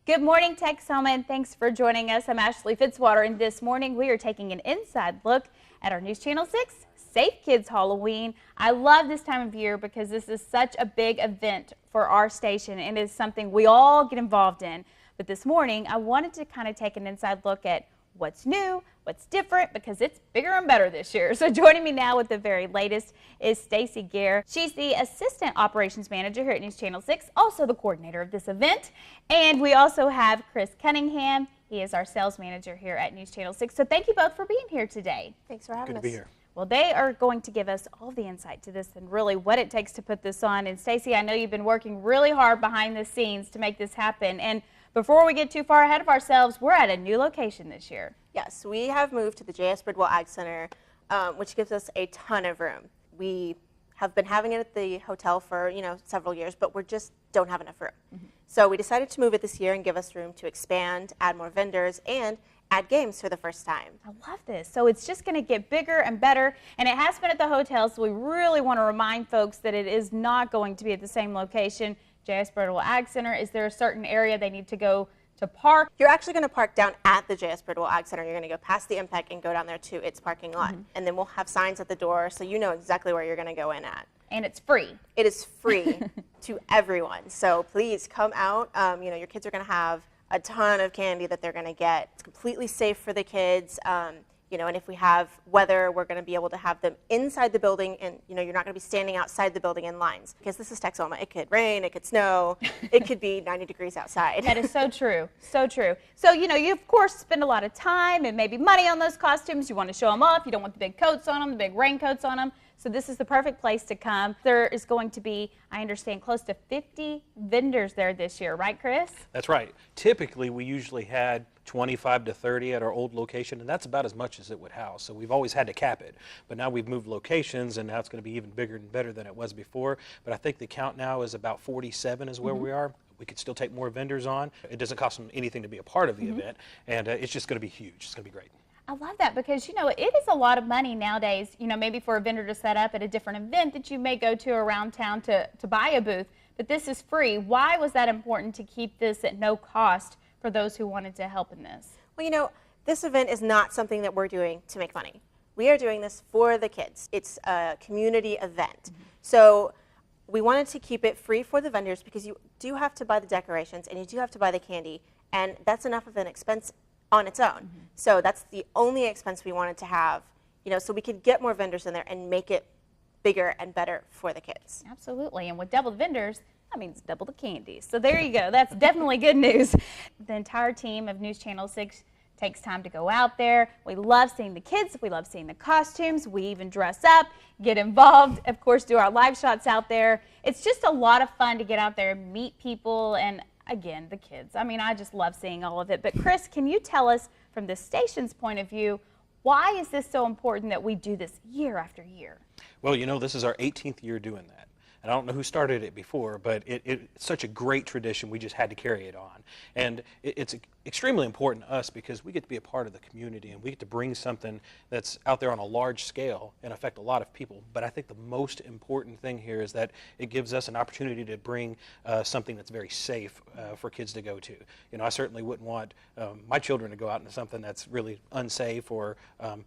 Good morning, Texoma, and thanks for joining us. I'm Ashley Fitzwater, and this morning we are taking an inside look at our News Channel 6 Safe Kids Halloween. I love this time of year because this is such a big event for our station, and it is something we all get involved in. But this morning, I wanted to kind of take an inside look at what's new, what's different, because it's bigger and better this year. So joining me now with the very latest is Stacy Gare. She's the Assistant Operations Manager here at News Channel 6, also the coordinator of this event. And we also have Chris Cunningham. He is our Sales Manager here at News Channel 6. So thank you both for being here today. Thanks for having us. Good to be here. Well, they are going to give us all the insight to this and really what it takes to put this on. And Stacy, I know you've been working really hard behind the scenes to make this happen. And before we get too far ahead of ourselves, we're at a new location this year. Yes, we have moved to the J.S. Bridwell Ag Center, which gives us a ton of room. We have been having it at the hotel for, several years, but we just don't have enough room. So we decided to move it this year and give us room to expand, add more vendors, and add games for the first time. I love this. So it's just going to get bigger and better, and it has been at the hotel, so we really want to remind folks that it is not going to be at the same location. J.S. Bridwell Ag Center, is there a certain area they need to go to park? You're actually going to park down at the J.S. Bridwell Ag Center. You're going to go past the impact and go down there to its parking lot. And then we'll have signs at the door so you know exactly where you're going to go in at. And it's free. It is free to everyone. So please come out. Your kids are going to have a ton of candy that they're going to get. It's completely safe for the kids. And if we have weather, we're going to be able to have them inside the building, and you're not going to be standing outside the building in lines, because this is Texoma. It could rain, it could snow, it could be 90 degrees outside. That is so true, so true. So, you of course spend a lot of time and maybe money on those costumes. You want to show them off. You don't want the big coats on them, the big raincoats on them. So this is the perfect place to come. There is going to be, I understand, close to 50 vendors there this year, right, Chris? That's right. Typically, we usually had 25 to 30 at our old location, and that's about as much as it would house. So we've always had to cap it. But now we've moved locations, and now it's going to be even bigger and better than it was before. But I think the count now is about 47 is where we are. We could still take more vendors on. It doesn't cost them anything to be a part of the event, and it's just going to be huge. It's going to be great. I love that because, it is a lot of money nowadays, maybe for a vendor to set up at a different event that you may go to around town to buy a booth, but this is free. Why was that important to keep this at no cost for those who wanted to help in this? Well, this event is not something that we're doing to make money. We are doing this for the kids. It's a community event. So we wanted to keep it free for the vendors because you do have to buy the decorations and you do have to buy the candy, and that's enough of an expense on its own. So that's the only expense we wanted to have, so we could get more vendors in there and make it bigger and better for the kids. Absolutely, and with double the vendors, that means double the candy. So there you go, that's definitely good news. The entire team of News Channel 6 takes time to go out there. We love seeing the kids, we love seeing the costumes, we even dress up, get involved, of course do our live shots out there. It's just a lot of fun to get out there and meet people, and again, the kids. I just love seeing all of it. But Chris, can you tell us from the station's point of view, why is this so important that we do this year after year? Well, this is our 18th year doing that. And I don't know who started it before, but it's such a great tradition, we just had to carry it on. And it's extremely important to us because we get to be a part of the community and we get to bring something that's out there on a large scale and affect a lot of people. But I think the most important thing here is that it gives us an opportunity to bring something that's very safe for kids to go to. I certainly wouldn't want my children to go out into something that's really unsafe or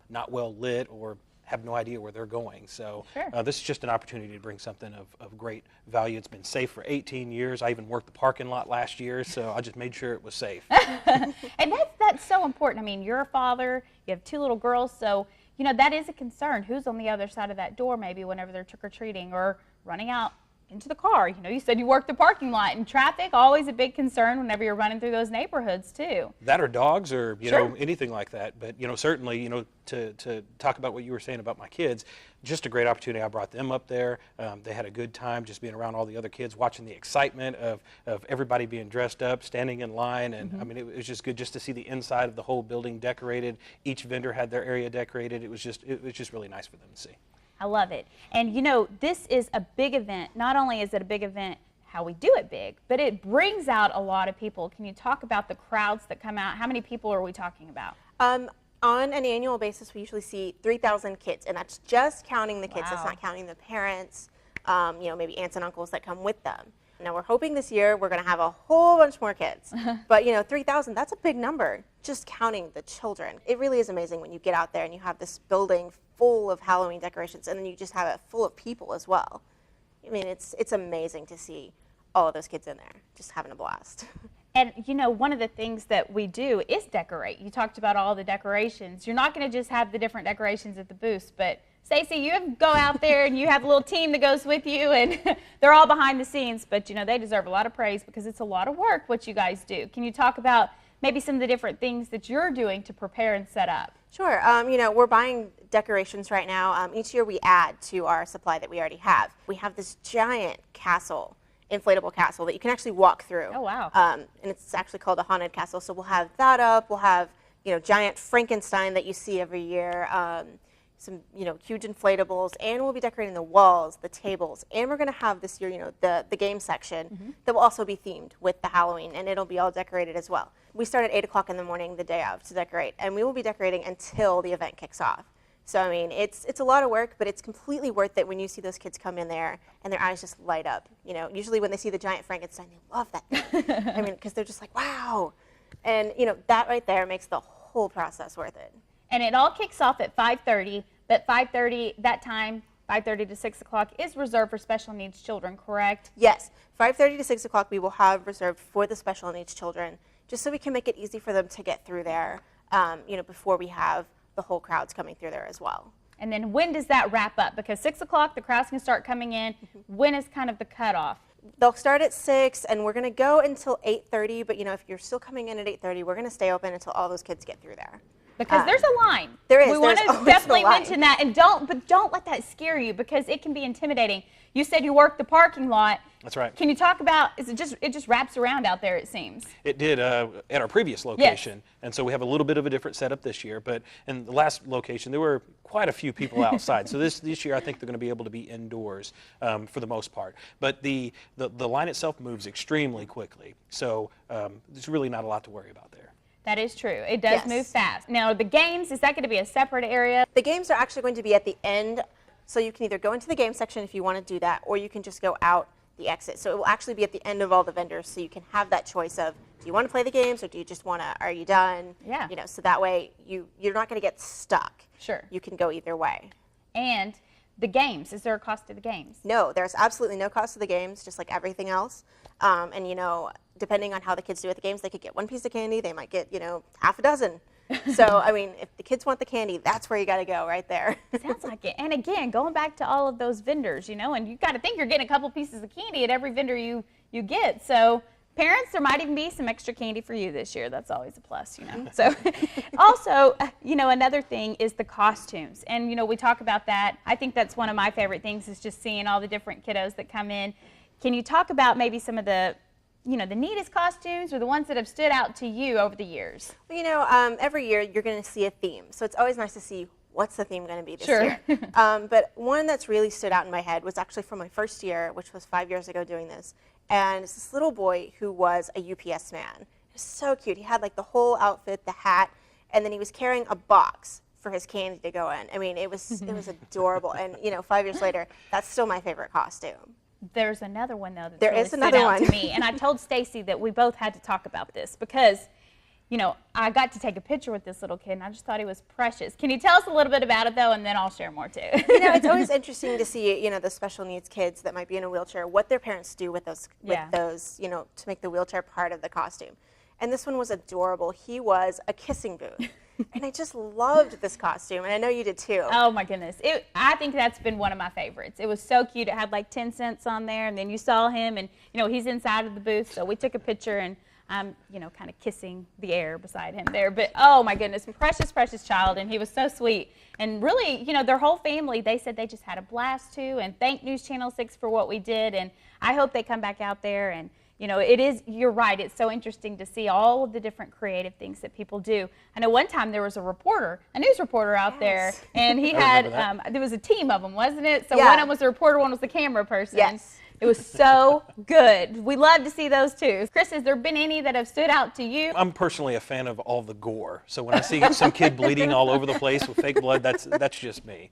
not well lit or have no idea where they're going. So this is just an opportunity to bring something of great value. It's been safe for 18 years. I even worked the parking lot last year, so I just made sure it was safe. And that's so important. You're a father, you have 2 little girls, so that is a concern. Who's on the other side of that door maybe whenever they're trick-or-treating or running out into the car? You said you worked the parking lot, and traffic, always a big concern whenever you're running through those neighborhoods too. That or dogs or anything like that. But certainly to talk about what you were saying about my kids, just a great opportunity. I brought them up there. They had a good time just being around all the other kids, watching the excitement of everybody being dressed up, standing in line, and it was just good just to see the inside of the whole building decorated. Each vendor had their area decorated. It was just really nice for them to see. I love it. And this is a big event. Not only is it a big event how we do it big, but it brings out a lot of people. Can you talk about the crowds that come out? How many people are we talking about? On an annual basis, we usually see 3,000 kids, and that's just counting the kids. Wow. That's not counting the parents, maybe aunts and uncles that come with them. Now we're hoping this year we're going to have a whole bunch more kids. But 3,000, that's a big number, just counting the children. It really is amazing when you get out there and you have this building full of Halloween decorations, and then you just have it full of people as well. I mean, it's amazing to see all of those kids in there just having a blast. And one of the things that we do is decorate. You talked about all the decorations. You're not going to just have the different decorations at the booth, but Stacey, you go out there and you have a little team that goes with you, and they're all behind the scenes, but they deserve a lot of praise because it's a lot of work what you guys do. Can you talk about maybe some of the different things that you're doing to prepare and set up? Sure. We're buying decorations right now. Each year we add to our supply that we already have. We have this giant castle, inflatable castle that you can actually walk through. Oh, wow. And it's actually called a haunted castle. So we'll have that up. We'll have, giant Frankenstein that you see every year. Some, huge inflatables, and we'll be decorating the walls, the tables, and we're going to have this year, the game section that will also be themed with the Halloween, and it'll be all decorated as well. We start at 8 o'clock in the morning the day of to decorate, and we will be decorating until the event kicks off. So, I mean, it's a lot of work, but it's completely worth it when you see those kids come in there and their eyes just light up. Usually when they see the giant Frankenstein, they love that thing. I mean, because they're just like, wow. And, that right there makes the whole process worth it. And it all kicks off at 5:30, but 5:30, that time, 5:30 to 6 o'clock, is reserved for special needs children, correct? Yes. 5:30 to 6 o'clock we will have reserved for the special needs children, just so we can make it easy for them to get through there, before we have the whole crowds coming through there as well. And then when does that wrap up? Because 6 o'clock, the crowds can start coming in. When is kind of the cutoff? They'll start at 6, and we're going to go until 8:30, but, if you're still coming in at 8:30, we're going to stay open until all those kids get through there. Because there's a line. There is. We want There's to always definitely a line. mention that, and don't let that scare you because it can be intimidating. You said you worked the parking lot. That's right. Can you talk about? It just wraps around out there? It seems. It did at our previous location, and so we have a little bit of a different setup this year. But in the last location, there were quite a few people outside. So this year, I think they're going to be able to be indoors for the most part. But the line itself moves extremely quickly, so there's really not a lot to worry about there. That is true. It does Yes. move fast. Now, the games, is that going to be a separate area? The games are actually going to be at the end, so you can either go into the game section if you want to do that, or you can just go out the exit. So it will actually be at the end of all the vendors, so you can have that choice of, do you want to play the games, or do you just want to, are you done? Yeah. So that way you're not going to get stuck. Sure. You can go either way. And the games, is there a cost to the games? No, there's absolutely no cost to the games, just like everything else. And depending on how the kids do at the games, they could get one piece of candy, they might get, half a dozen. So, I mean, if the kids want the candy, that's where you got to go, right there. Sounds like it. And again, going back to all of those vendors, and you got to think you're getting a couple pieces of candy at every vendor you get. So parents, there might even be some extra candy for you this year. That's always a plus, So also, another thing is the costumes. And, we talk about that. I think that's one of my favorite things is just seeing all the different kiddos that come in. Can you talk about maybe some of the the neatest costumes or the ones that have stood out to you over the years? Well, every year you're going to see a theme. So it's always nice to see what's the theme going to be this Sure. year. But one that's really stood out in my head was actually from my first year, which was 5 years ago doing this. And it's this little boy who was a UPS man. It was so cute. He had like the whole outfit, the hat, and then he was carrying a box for his candy to go in. I mean, it was adorable. And 5 years later, that's still my favorite costume. There's another one, though, that's There really is stood another out one. to me. And I told Stacey that we both had to talk about this because, I got to take a picture with this little kid, and I just thought he was precious. Can you tell us a little bit about it, though, and then I'll share more, too? It's always interesting to see, the special needs kids that might be in a wheelchair, what their parents do with those, to make the wheelchair part of the costume. And this one was adorable. He was a kissing booth. And I just loved this costume, and I know you did too. Oh my goodness. I think that's been one of my favorites. It was so cute. It had like 10 cents on there, and then you saw him, and he's inside of the booth, so we took a picture, and I'm kind of kissing the air beside him there. But oh my goodness, precious, precious child, and he was so sweet. And really, their whole family, they said they just had a blast too, and thank News Channel 6 for what we did, and I hope they come back out there and you're right, it's so interesting to see all of the different creative things that people do. I know one time there was a news reporter out there, and he had, there was a team of them, wasn't it? So one of them was the reporter, one was the camera person. Yes. It was so good. We love to see those too. Chris, has there been any that have stood out to you? I'm personally a fan of all the gore. So when I see some kid bleeding all over the place with fake blood, that's just me.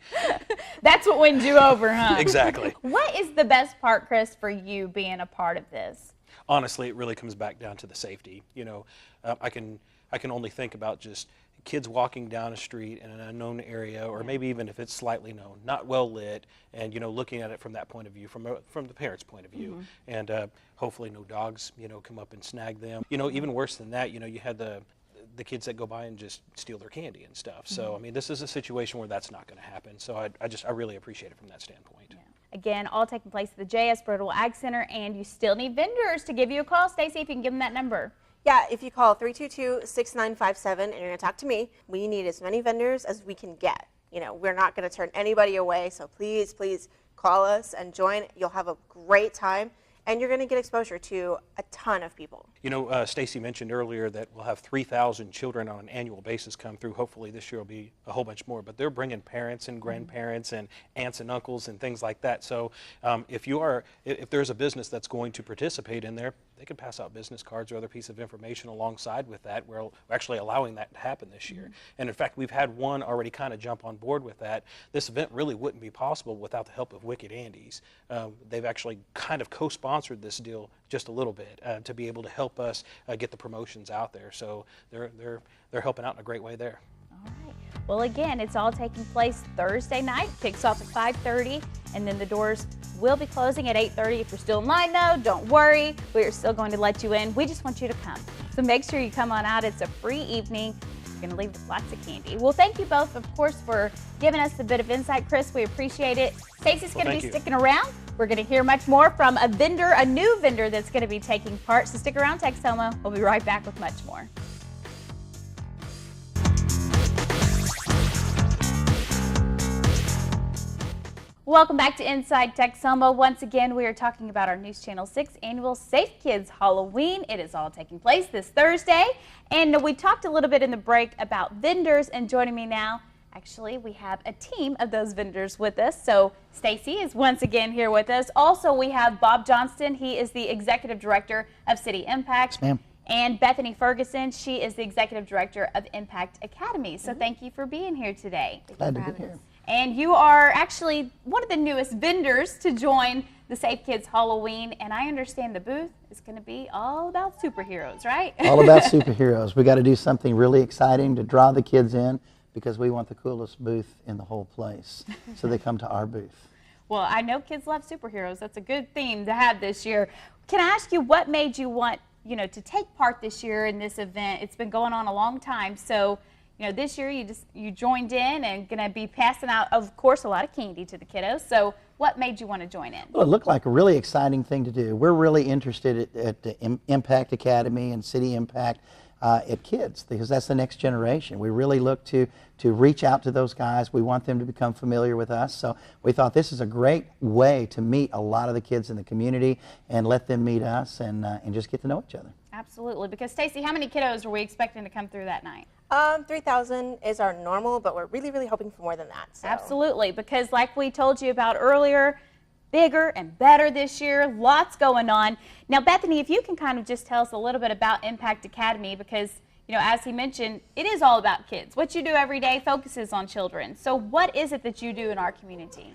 That's what wins you over, huh? Exactly. What is the best part, Chris, for you being a part of this? Honestly, it really comes back down to the safety. You know, I can only think about just kids walking down a street in an unknown area, or maybe even if it's slightly known, not well lit, and looking at it from that point of view, from the parents' point of view, and hopefully no dogs come up and snag them. Even worse than that, you had the kids that go by and just steal their candy and stuff. So I mean, this is a situation where that's not going to happen. So I really appreciate it from that standpoint. Yeah. Again, all taking place at the J.S. Brodel Ag Center, and you still need vendors to give you a call. Stacey, if you can give them that number. Yeah, if you call 322-6957 and you're going to talk to me, we need as many vendors as we can get. We're not going to turn anybody away, so please, please call us and join. You'll have a great time, and you're going to get exposure to a ton of people. Stacey mentioned earlier that we'll have 3,000 children on an annual basis come through. Hopefully this year will be a whole bunch more, but they're bringing parents and grandparents and aunts and uncles and things like that. So if there's a business that's going to participate in there, they can pass out business cards or other piece of information alongside with that. We're actually allowing that to happen this year. And in fact, we've had one already kind of jump on board with that. This event really wouldn't be possible without the help of Wicked Andy's. They've actually kind of co-sponsored this deal just a little bit to be able to help us get the promotions out there. So they're helping out in a great way there. All right. Well, again, it's all taking place Thursday night. Kicks off at 5:30, and then the doors will be closing at 8:30. If you're still in line, though, don't worry. We are still going to let you in. We just want you to come. So make sure you come on out. It's a free evening. You're going to leave with lots of candy. Well, thank you both, of course, for giving us a bit of insight. Chris, we appreciate it. Stacey's going to be sticking around. We're going to hear much more from a new vendor that's going to be taking part. So stick around, Texoma. We'll be right back with much more. Welcome back to Inside Texoma. Once again, we are talking about our News Channel 6 annual Safe Kids Halloween. It is all taking place this Thursday. And we talked a little bit in the break about vendors, and joining me now, actually, we have a team of those vendors with us. So Stacey is once again here with us. Also, we have Bob Johnston. He is the Executive Director of City Impact. Yes, ma'am. And Bethany Ferguson, she is the Executive Director of Impact Academy. So thank you for being here today. Glad to be here. And you are actually one of the newest vendors to join the Safe Kids Halloween, and I understand the booth is going to be all about superheroes, right? All about superheroes. We got to do something really exciting to draw the kids in, because we want the coolest booth in the whole place. So they come to our booth. Well, I know kids love superheroes. That's a good theme to have this year. Can I ask you, what made you want, to take part this year in this event? It's been going on a long time, so this year you joined in and going to be passing out, of course, a lot of candy to the kiddos. So what made you want to join in? Well, it looked like a really exciting thing to do. We're really interested at the Impact Academy and City Impact at kids, because that's the next generation. We really look to reach out to those guys. We want them to become familiar with us. So we thought this is a great way to meet a lot of the kids in the community and let them meet us and just get to know each other. Absolutely. Because Stacey, how many kiddos are we expecting to come through that night? 3,000 is our normal, but we're really, really hoping for more than that. So. Absolutely, because like we told you about earlier, bigger and better this year, lots going on. Now, Bethany, if you can kind of just tell us a little bit about Impact Academy, because, as he mentioned, it is all about kids. What you do every day focuses on children. So what is it that you do in our community?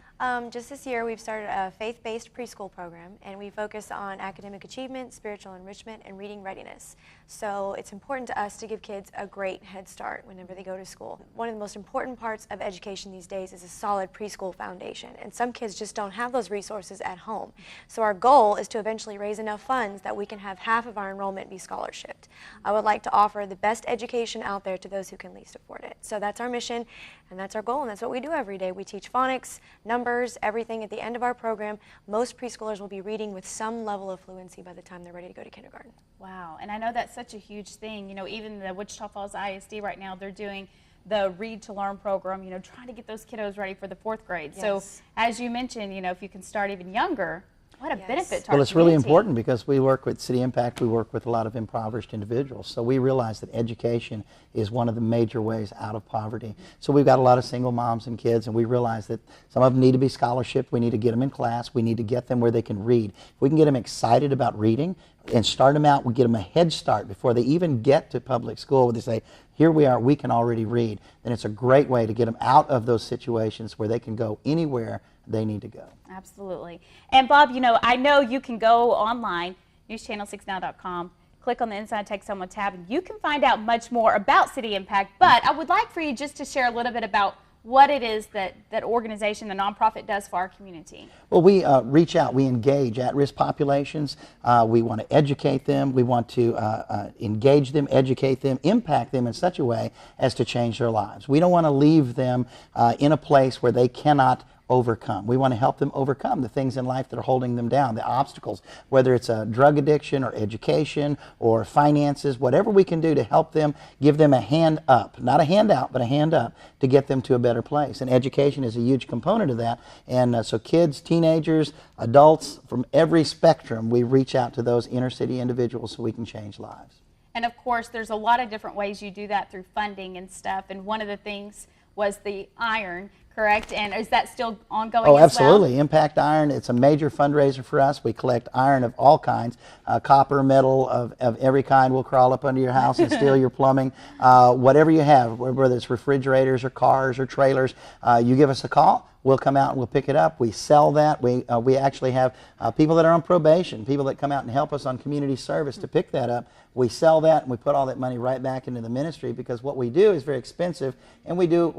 Just this year, we've started a faith-based preschool program, and we focus on academic achievement, spiritual enrichment, and reading readiness. So it's important to us to give kids a great head start whenever they go to school. One of the most important parts of education these days is a solid preschool foundation, and some kids just don't have those resources at home. So our goal is to eventually raise enough funds that we can have half of our enrollment be scholarshiped. I would like to offer the best education out there to those who can least afford it. So that's our mission, and that's our goal, and that's what we do every day. We teach phonics, numbers, everything. At the end of our program, most preschoolers will be reading with some level of fluency by the time they're ready to go to kindergarten. Wow, and I know that's such a huge thing. Even the Wichita Falls ISD right now, they're doing the Read to Learn program, trying to get those kiddos ready for the 4th grade. Yes. So as you mentioned, if you can start even younger, What a Yes. benefit to our Well, it's really community. important because we work with City Impact, we work with a lot of impoverished individuals. So we realize that education is one of the major ways out of poverty. So we've got a lot of single moms and kids, and we realize that some of them need to be scholarship. We need to get them in class. We need to get them where they can read. If we can get them excited about reading and start them out, we get them a head start before they even get to public school where they say, here we are, we can already read. Then it's a great way to get them out of those situations where they can go anywhere they need to go. Absolutely. And Bob, I know you can go online, newschannel6now.com, click on the Inside Texoma tab, and you can find out much more about City Impact. But I would like for you just to share a little bit about what it is that organization, the nonprofit, does for our community. Well, we reach out, we engage at-risk populations. We want to educate them. We want to engage them, educate them, impact them in such a way as to change their lives. We don't want to leave them in a place where they cannot overcome. We want to help them overcome the things in life that are holding them down, the obstacles, whether it's a drug addiction or education or finances, whatever we can do to help them, give them a hand up, not a handout, but a hand up to get them to a better place. And education is a huge component of that. And so kids, teenagers, adults from every spectrum, we reach out to those inner city individuals so we can change lives. And of course, there's a lot of different ways you do that through funding and stuff. And one of the things was the iron, correct? And is that still ongoing as well? Oh, absolutely. Impact Iron, it's a major fundraiser for us. We collect iron of all kinds, copper, metal of every kind will crawl up under your house and steal your plumbing. Whatever you have, whether it's refrigerators or cars or trailers, you give us a call. We'll come out and we'll pick it up. We sell that. We actually have people that are on probation, people that come out and help us on community service to pick that up. We sell that and we put all that money right back into the ministry because what we do is very expensive, and we do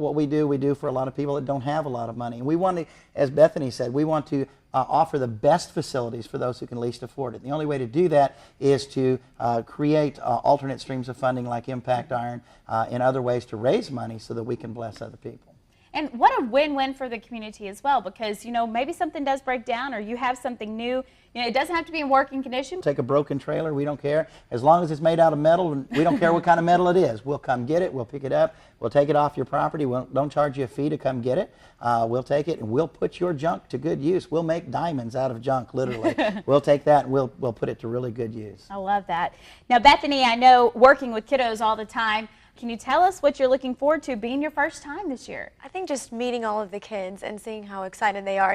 for a lot of people that don't have a lot of money. And we want to, as Bethany said, we want to offer the best facilities for those who can least afford it. The only way to do that is to create alternate streams of funding like Impact Iron and other ways to raise money so that we can bless other people. And what a win-win for the community as well, because maybe something does break down or you have something new. It doesn't have to be in working condition. Take a broken trailer, we don't care. As long as it's made out of metal, we don't care what kind of metal it is. We'll come get it, we'll pick it up, we'll take it off your property. We don't charge you a fee to come get it. We'll take it and we'll put your junk to good use. We'll make diamonds out of junk, literally. We'll take that and we'll put it to really good use. I love that. Now, Bethany, I know working with kiddos all the time. Can you tell us what you're looking forward to being your first time this year? I think just meeting all of the kids and seeing how excited they are.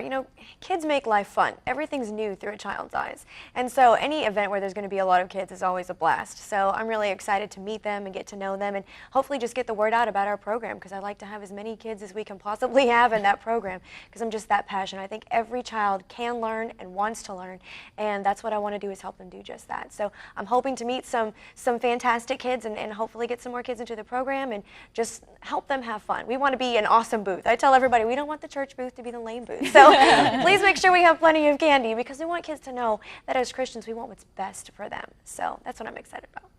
Kids make life fun. Everything's new through a child's eyes. And so any event where there's going to be a lot of kids is always a blast. So I'm really excited to meet them and get to know them and hopefully just get the word out about our program, because I like to have as many kids as we can possibly have in that program, because I'm just that passionate. I think every child can learn and wants to learn, and that's what I want to do, is help them do just that. So I'm hoping to meet some fantastic kids and hopefully get some more kids into the program and just help them have fun. We want to be an awesome booth. I tell everybody we don't want the church booth to be the lame booth. So please make sure we have plenty of candy, because we want kids to know that as Christians we want what's best for them. So that's what I'm excited about.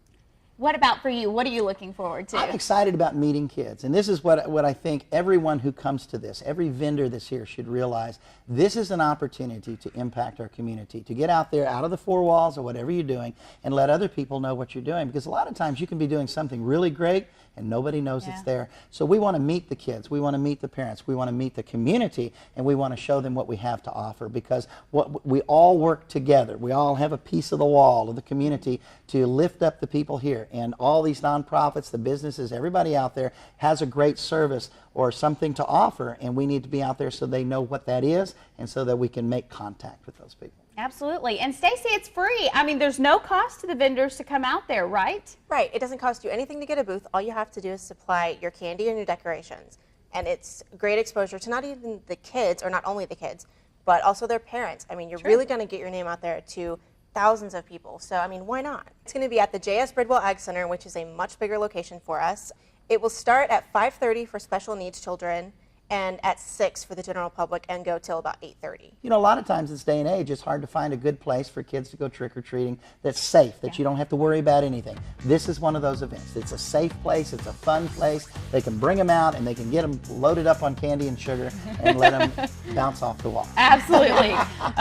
What about for you? What are you looking forward to? I'm excited about meeting kids, and this is what I think everyone who comes to this, every vendor that's here should realize. This is an opportunity to impact our community, to get out there, out of the four walls or whatever you're doing, and let other people know what you're doing, because a lot of times you can be doing something really great and nobody knows it's there. So we want to meet the kids, we want to meet the parents, we want to meet the community, and we want to show them what we have to offer, because we all work together. We all have a piece of the wall of the community to lift up the people here. And all these nonprofits, the businesses, everybody out there has a great service or something to offer, and we need to be out there so they know what that is and so that we can make contact with those people. Absolutely. And Stacy, it's free. I mean, there's no cost to the vendors to come out there, right? Right. It doesn't cost you anything to get a booth. All you have to do is supply your candy and your decorations. And it's great exposure to not even the kids, or not only the kids, but also their parents. I mean, you're really going to get your name out there to thousands of people. So, I mean, why not? It's going to be at the J.S. Bridwell Ag Center, which is a much bigger location for us. It will start at 5:30 for special needs children, and at 6 for the general public, and go till about 8:30. A lot of times in this day and age, it's hard to find a good place for kids to go trick-or-treating that's safe, that you don't have to worry about anything. This is one of those events. It's a safe place. It's a fun place. They can bring them out, and they can get them loaded up on candy and sugar and let them bounce off the wall. Absolutely.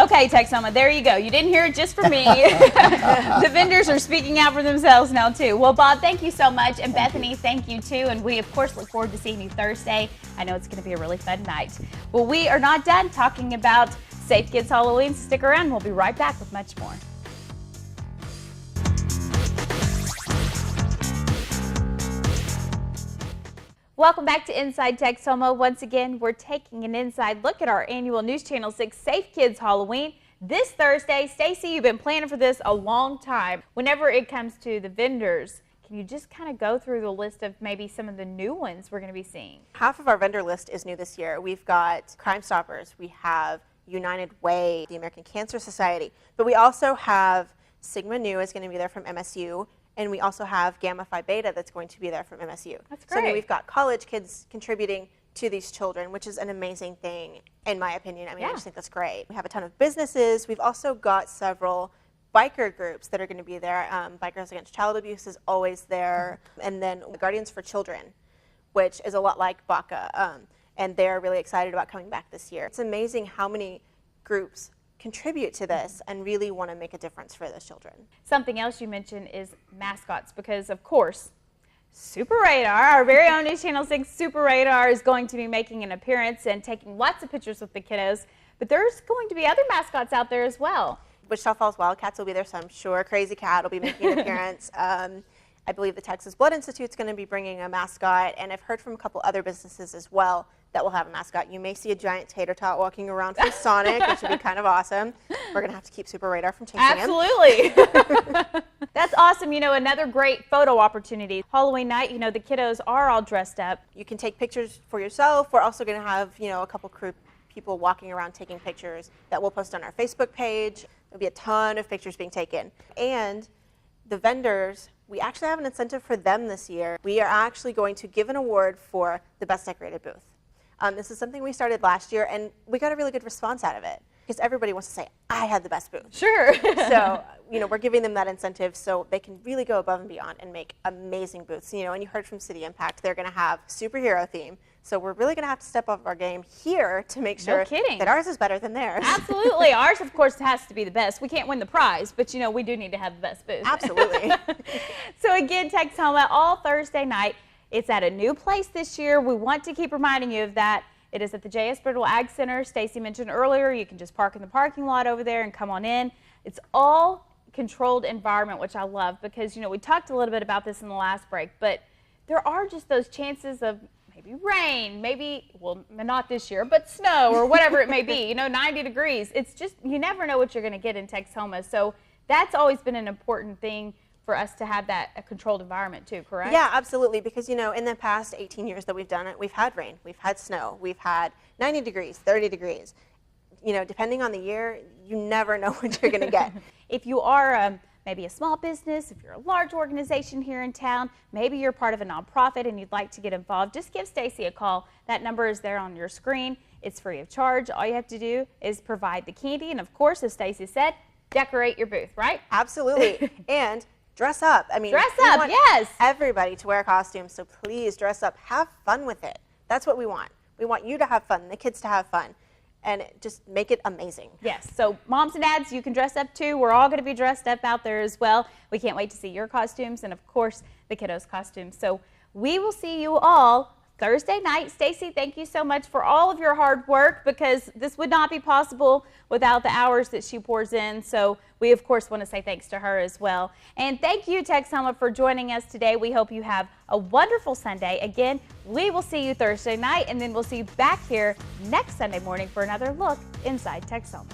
Okay, Texoma, there you go. You didn't hear it just from me. The vendors are speaking out for themselves now, too. Well, Bob, thank you so much. And Bethany, thank you, too. And we, of course, look forward to seeing you Thursday. I know it's going to be a really fun night. Well, we are not done talking about Safe Kids Halloween. Stick around. We'll be right back with much more. Welcome back to Inside Texoma. Once again, we're taking an inside look at our annual News Channel 6 Safe Kids Halloween. This Thursday, Stacy, you've been planning for this a long time. Whenever it comes to the vendors, can you just kind of go through the list of maybe some of the new ones we're going to be seeing? Half of our vendor list is new this year. We've got Crime Stoppers, we have United Way, the American Cancer Society, but we also have Sigma Nu is going to be there from MSU, and we also have Gamma Phi Beta that's going to be there from MSU. That's So great. we've got college kids contributing to these children, which is an amazing thing, in my opinion. I mean, I just think that's great. We have a ton of businesses. We've also got several biker groups that are going to be there. Bikers Against Child Abuse is always there. And then Guardians for Children, which is a lot like BACA. And they're really excited about coming back this year. It's amazing how many groups contribute to this and really want to make a difference for those children. Something else you mentioned is mascots, because of course, Super Radar, our very own News Channel 6 Super Radar, is going to be making an appearance and taking lots of pictures with the kiddos, but there's going to be other mascots out there as well. Wichita Falls Wildcats will be there, so I'm sure Crazy Cat will be making an appearance. I believe the Texas Blood Institute's going to be bringing a mascot, and I've heard from a couple other businesses as well that will have a mascot. You may see a giant tater tot walking around from Sonic, which would be kind of awesome. We're going to have to keep Super Radar from chasing him. Absolutely. That's awesome. You know, another great photo opportunity. Halloween night, you know, the kiddos are all dressed up. You can take pictures for yourself. We're also going to have, you know, a couple crew people walking around taking pictures that we'll post on our Facebook page. There'll be a ton of pictures being taken. And the vendors, we actually have an incentive for them this year. We are actually going to give an award for the best decorated booth. This is something we started last year, and we got a really good response out of it because everybody wants to say, I had the best booth. Sure. So, you know, we're giving them that incentive so they can really go above and beyond and make amazing booths. You know, and you heard from City Impact, they're going to have superhero theme. So we're really going to have to step up our game here to make sure that ours is better than theirs. Absolutely. Ours, of course, has to be the best. We can't win the prize, but, you know, we do need to have the best booth. Absolutely. So, again, Texoma, all Thursday night. It's at a new place this year. We want to keep reminding you of that. It is at the J.S. Brittle Ag Center. Stacy mentioned earlier, you can just park in the parking lot over there and come on in. It's all controlled environment, which I love because, you know, we talked a little bit about this in the last break, but there are just those chances of maybe rain, maybe, well, not this year, but snow or whatever it may be, you know, 90 degrees. It's just, you never know what you're going to get in Texoma. So that's always been an important thing for us to have that a controlled environment too, correct? Yeah, absolutely, because, you know, in the past 18 years that we've done it, we've had rain, we've had snow, we've had 90 degrees, 30 degrees. You know, depending on the year, you never know what you're going to get. If you are maybe a small business, if you're a large organization here in town, maybe you're part of a nonprofit and you'd like to get involved, just give Stacy a call. That number is there on your screen. It's free of charge. All you have to do is provide the candy and, of course, as Stacy said, decorate your booth, right? Absolutely. And dress up. I mean, dress we up, want yes. everybody to wear costumes, so please dress up. Have fun with it. That's what we want. We want you to have fun, the kids to have fun, and just make it amazing. Yes, so moms and dads, you can dress up too. We're all going to be dressed up out there as well. We can't wait to see your costumes and, of course, the kiddos' costumes. So we will see you all Thursday night. Stacy, thank you so much for all of your hard work because this would not be possible without the hours that she pours in. So we, of course, want to say thanks to her as well. And thank you, Texoma, for joining us today. We hope you have a wonderful Sunday. Again, we will see you Thursday night, and then we'll see you back here next Sunday morning for another look inside Texoma.